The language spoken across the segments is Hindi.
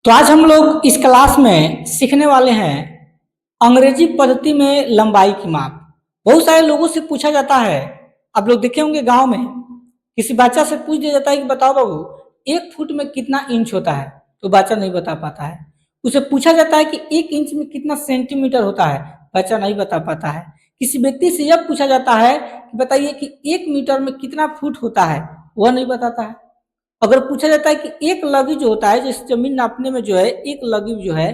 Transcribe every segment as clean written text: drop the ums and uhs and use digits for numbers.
तो आज हम लोग इस क्लास में सीखने वाले हैं अंग्रेजी पद्धति में लंबाई की माप। बहुत सारे लोगों से पूछा जाता है, आप लोग देखे होंगे गांव में किसी बच्चा से पूछ दिया जाता है कि बताओ बाबू 1 फुट में कितना इंच होता है, तो बच्चा नहीं बता पाता है। उसे पूछा जाता है कि 1 इंच में कितना सेंटीमीटर होता है, बच्चा नहीं बता पाता है। किसी व्यक्ति से यह पूछा जाता है कि बताइए कि 1 मीटर में कितना फुट होता है, वह नहीं बताता है। अगर पूछा जाता है कि एक लगी जो होता है, जिस जमीन नापने में जो है एक लगी जो है,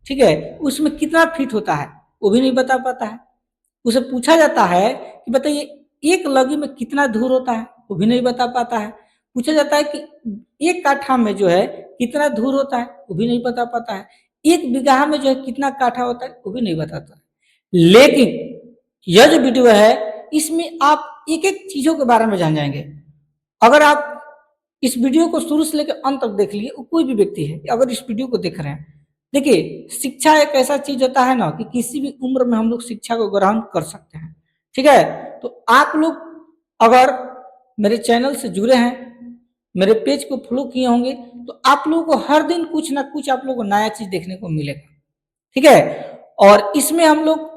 ठीक है, उसमें कितना फीट होता है, वो भी नहीं बता पाता है। उसे पूछा जाता है कि बताइए एक लगी में कितना धूर होता है, वो भी नहीं बता पाता है। पूछा जाता है कि 1 काठा में जो है कितना धूर होता है, वो भी नहीं बता पाता है। 1 बीघा में जो है कितना काठा होता है, वो भी नहीं बताता। लेकिन यह जो वीडियो है इसमें आप एक एक चीजों के बारे में जान जाएंगे। अगर आप इस वीडियो को शुरू से लेकर अंत तक देख लिए, कोई भी व्यक्ति है अगर इस वीडियो को देख रहे हैं, देखिए शिक्षा एक ऐसा चीज होता है ना कि किसी भी उम्र में हम लोग शिक्षा को ग्रहण कर सकते हैं। ठीक है, तो आप लोग अगर मेरे चैनल से जुड़े हैं, मेरे पेज को फॉलो किए होंगे, तो आप लोगों को हर दिन कुछ ना कुछ आप लोगों को नया चीज देखने को मिलेगा। ठीक है, और इसमें हम लोग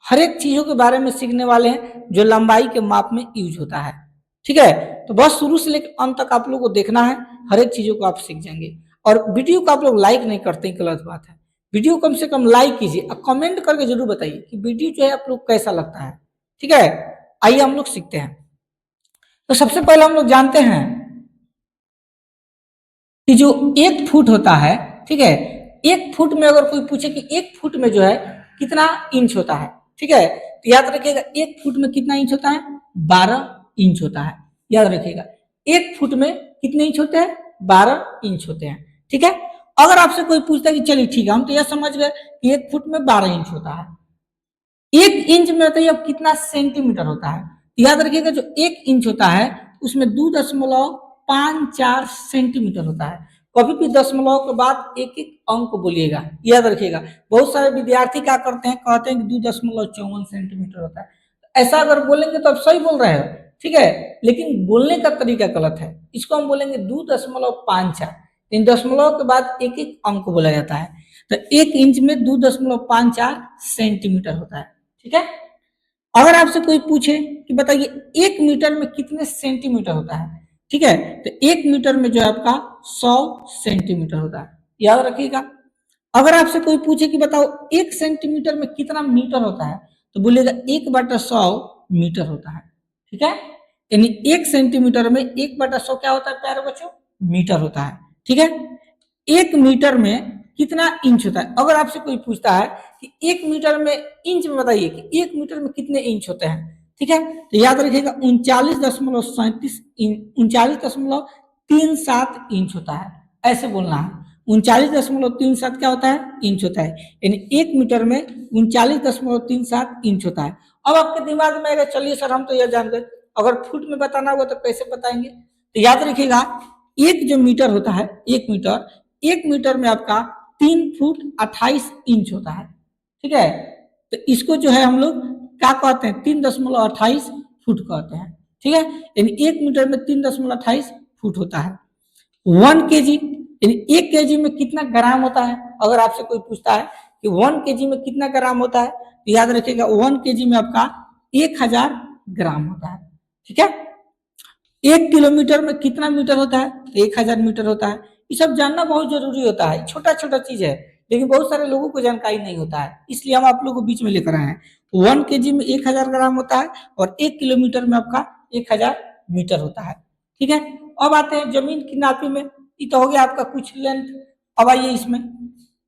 हर एक चीजों के बारे में सीखने वाले हैं जो लंबाई के माप में यूज होता है। ठीक है, तो बस शुरू से लेकर अंत तक आप लोगों को देखना है, हर एक चीजों को आप सीख जाएंगे। और वीडियो को आप लोग लाइक नहीं करते, गलत बात है। वीडियो कम से कम लाइक कीजिए और कमेंट करके जरूर बताइए कि वीडियो जो है आप लोग कैसा लगता है। ठीक है, आइए हम लोग सीखते हैं। तो सबसे पहले हम लोग जानते हैं कि जो 1 फुट होता है, ठीक है, 1 फुट में अगर कोई पूछे कि 1 फुट में जो है कितना इंच होता है, ठीक है, तो याद रखिएगा 1 फुट में कितना इंच होता है, 12 इंच होता है। याद रखिएगा 1 फुट में कितने इंच होते हैं, 12 इंच होते हैं। ठीक है, अगर आपसे कोई पूछता है कि चलिए ठीक है हम तो यह समझ गए कि 1 फुट में 12 इंच होता है, 1 इंच में बताइए अब कितना सेंटीमीटर होता है। याद रखिएगा जो 1 इंच होता है उसमें 2.54 सेंटीमीटर होता है। कभी भी दशमलव के बाद एक एक अंक बोलिएगा, याद रखिएगा। बहुत सारे विद्यार्थी क्या करते हैं, कहते हैं कि 2.54 सेंटीमीटर होता है। ऐसा अगर बोलेंगे तो आप सही बोल रहे हो, ठीक है, लेकिन बोलने का तरीका गलत है। इसको हम बोलेंगे 2.54। इन दशमलव के बाद एक एक अंक बोला जाता है। तो 1 इंच में 2.54 सेंटीमीटर होता है। ठीक है, अगर आपसे कोई पूछे कि बताइए 1 मीटर में कितने सेंटीमीटर होता है, ठीक है, तो 1 मीटर में जो है आपका 100 सेंटीमीटर होता है। याद रखिएगा। अगर आपसे कोई पूछे कि बताओ 1 सेंटीमीटर में कितना मीटर होता है, तो बोलिएगा 1/100 मीटर होता है। ठीक है, यानी 1 सेंटीमीटर में 1/100 क्या होता है प्यारे बच्चों, मीटर होता है। ठीक है, 1 मीटर में कितना इंच होता है। अगर आपसे कोई पूछता है कि 1 मीटर में इंच में बताइए कि 1 मीटर में कितने इंच होते हैं, ठीक है, तो याद रखिएगा 39.37 इंच होता है। ऐसे बोलना है, 39.37 क्या होता है, इंच होता है। यानी 1 मीटर में 39.37 इंच होता है। अब आपके दिमाग में आएगा चलिए सर हम तो यह जान गए, अगर फुट में बताना होगा तो कैसे बताएंगे। तो याद रखिएगा एक जो मीटर होता है, 1 मीटर में आपका 3 फुट 28 इंच होता है। ठीक है, तो इसको जो है हम लोग क्या कहते हैं, 3.28 फुट कहते हैं। ठीक है, यानी 1 मीटर में 3.28 फुट होता है। 1 kg यानी 1 kg में कितना ग्राम होता है। अगर आपसे कोई पूछता है कि 1 kg में कितना ग्राम होता है, तो याद रखिएगा 1 kg में आपका 1000 ग्राम होता है। ठीक है, 1 किलोमीटर में कितना मीटर होता है, तो 1000 मीटर होता है। ये सब जानना बहुत जरूरी होता है, छोटा छोटा चीज है, लेकिन बहुत सारे लोगों को जानकारी नहीं होता है, इसलिए हम आप लोगों को बीच में लेकर आए हैं। 1 kg में 1000 ग्राम होता है और 1 किलोमीटर में आपका 1000 मीटर होता है। ठीक है, अब आते हैं जमीन की नापी में। ये तो हो गया आपका कुछ लेंथ। अब आइए इसमें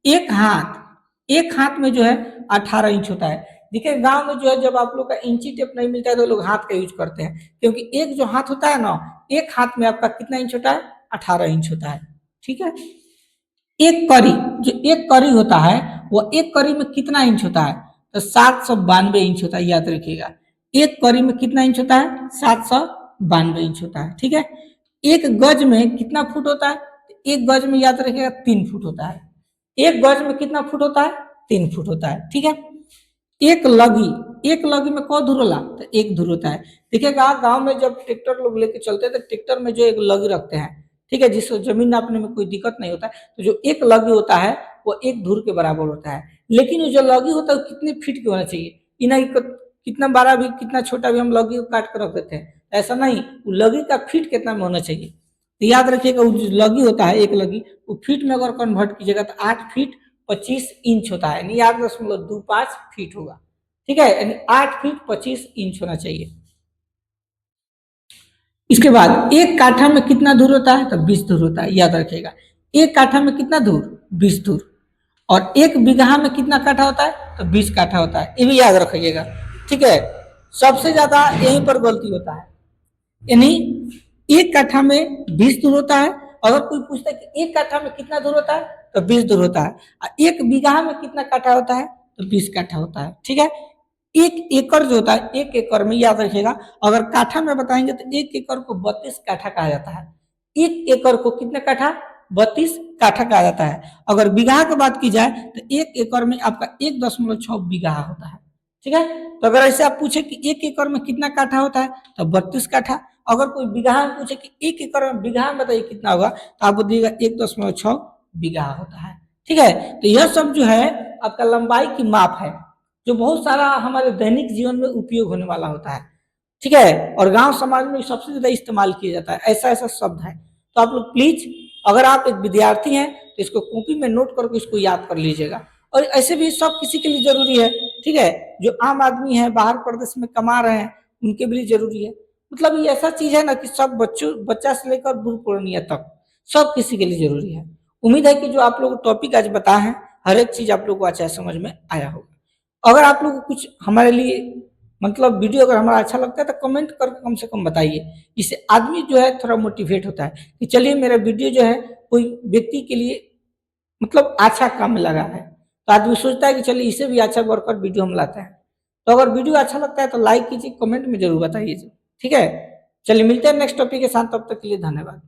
एक हाथ में जो है 18 इंच होता है। देखिए गांव में जो है जब आप लोग का इंची टेप नहीं मिलता है तो लोग हाथ का यूज करते हैं, क्योंकि एक जो हाथ होता है ना, एक हाथ में आपका कितना इंच होता है, 18 इंच होता है। ठीक है, एक करी, जो एक करी होता है वो एक करी में कितना इंच होता है, तो 792 इंच होता है। याद रखिएगा एक करी में कितना इंच होता है, 792 इंच होता है। ठीक है, एक गज में कितना फुट होता है, एक गज में याद रखिएगा 3 फुट होता है। एक गज में कितना फुट होता है, 3 फुट होता है। ठीक है, एक लगी में कौ धुर होला, तो एक धुर होता है। देखिएगा गांव में जब ट्रैक्टर लोग लेके चलते हैं तो ट्रैक्टर में जो एक लगी रखते हैं, ठीक है, जिसको जमीन नापने में कोई दिक्कत नहीं होता है। तो जो एक लगी होता है वो एक धुर के बराबर होता है। लेकिन वो जो लगी होता है वो कितने फीट की होना चाहिए, ये नहीं कितना बड़ा भी कितना छोटा भी हम लगी को काट कर रख देते हैं, ऐसा नहीं, वो लगी का फीट कितना में होना चाहिए। तो याद रखिएगा वो जो लगी होता है एक लगी, वो फीट में अगर कन्वर्ट कीजिएगा तो 8 फीट 25 इंच होता है, यानी 8.25 फीट होगा। ठीक है, यानी 8 फीट 25 इंच होना चाहिए। इसके बाद एक काठा में कितना दूर होता है, तो 20 दूर होता है, याद रखिएगा। एक काठा में कितना दूर, 20 दूर। और एक बीघा में कितना काठा होता है, तो 20 काठा होता है, ये भी याद रखिएगा। ठीक है, सबसे ज्यादा यहीं पर गलती होता है, यानी एक काठा में 20 दूर होता है। अगर कोई पूछता है कि एक काठा में कितना दूर होता है, तो 20 दूर होता है। और एक बीघा में कितना काठा होता है, तो 20 काठा होता है। ठीक है, एक एकड़ जो होता है, एक एकड़ में याद रखिएगा, अगर काठा में बताएंगे तो एक एकड़ को 32 काठा कहा जाता है। एक एकड़ को कितने काठा, 32 काठा कहा जाता है। अगर बीघा की बात की जाए तो एक एकड़ में आपका 1.6 बीघा होता है। ठीक है, तो अगर ऐसे आप पूछे कि एक एकड़ में कितना काठा होता है, तो 32 काठा। अगर कोई बीघा में पूछे कि एक एकड़ में बीघा में बताइए कितना होगा, तो आप बोलिएगा 1.6 बीघा होता है। ठीक है, तो यह सब जो है आपका लंबाई की माप है, जो बहुत सारा हमारे दैनिक जीवन में उपयोग होने वाला होता है। ठीक है, और गांव समाज में सबसे ज्यादा इस्तेमाल किया जाता है, ऐसा ऐसा शब्द है। तो आप लोग प्लीज, अगर आप एक विद्यार्थी हैं तो इसको कॉपी में नोट करके इसको याद कर लीजिएगा। और ऐसे भी सब किसी के लिए जरूरी है। ठीक है, जो आम आदमी है बाहर प्रदेश में कमा रहे हैं उनके लिए जरूरी है। मतलब ये ऐसा चीज है ना कि सब बच्चा से लेकर बूढ़ पुरानिया तक सब किसी के लिए जरूरी है। उम्मीद है कि जो आप लोग टॉपिक आज बताए हैं हर एक चीज आप लोग को अच्छा समझ में आया होगा। अगर आप लोग को कुछ हमारे लिए मतलब वीडियो अगर हमारा अच्छा लगता है तो कमेंट करके कम से कम बताइए, इससे आदमी जो है थोड़ा मोटिवेट होता है कि चलिए मेरा वीडियो जो है कोई व्यक्ति के लिए मतलब अच्छा काम में लगा है, तो आदमी सोचता है कि चलिए इसे भी अच्छा वर्कर वीडियो हम लाते हैं। तो अगर वीडियो अच्छा लगता है तो लाइक कीजिए, कमेंट में जरूर बताइए। ठीक है, चलिए मिलते हैं नेक्स्ट टॉपिक के साथ, तब तक के लिए धन्यवाद।